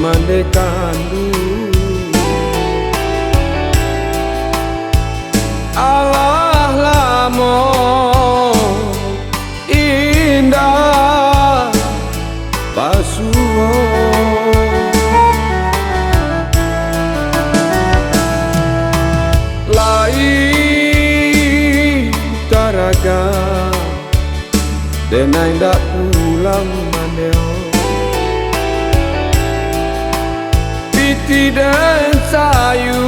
mande kandu Allah lamo indah pasuwo lai taraga denai ndak pulang maneo piti dan sayu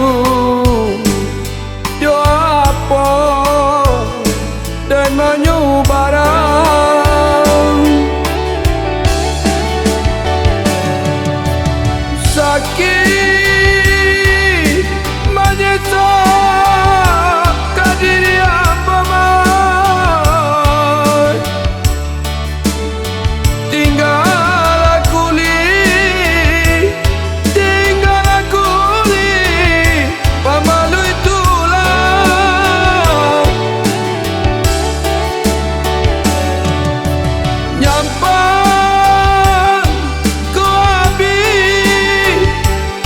yo apa dan manyu barang sakit menyesal kadiri apa mai tinggal aku pamalu itulah nyampan ku habis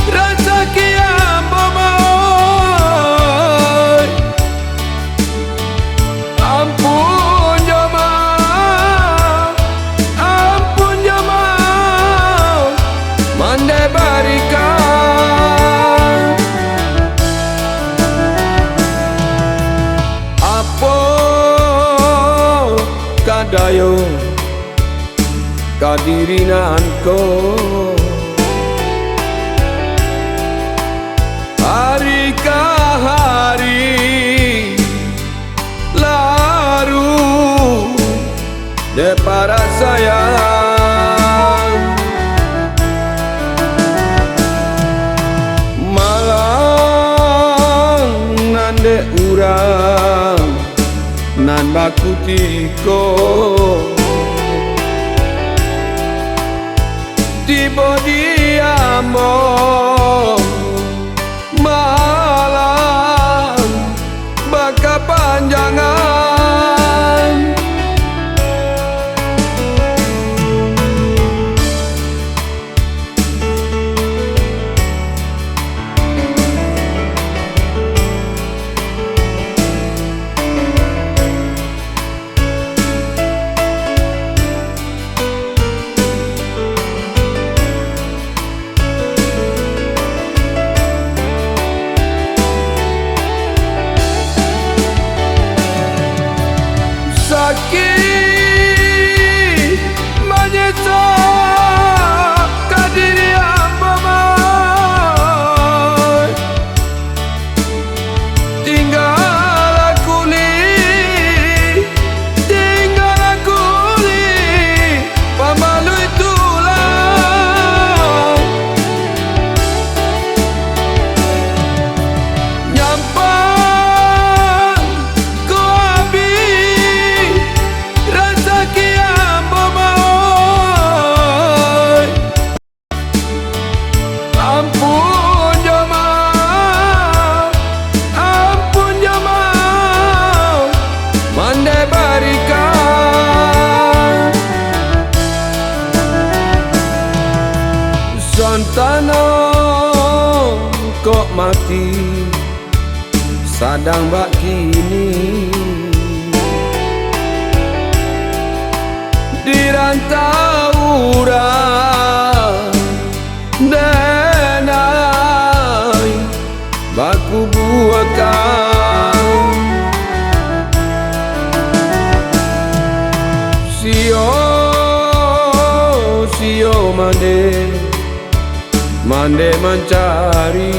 rasa kiam mamai ampun jamal mandai barikan apa kadayo kadirinanko hari ke hari laru de para sayang malang nande urang nan baku tiko tiba diamo malam baka panjangan sakit menyesal kadiri apa mai tinggal aku pamalu itulah nyampan ku habis rasa kiam mamai ampun jamal mandai barikan santana kok mati sadang bak kini dirantau urang denai baku buakan sio mande mencari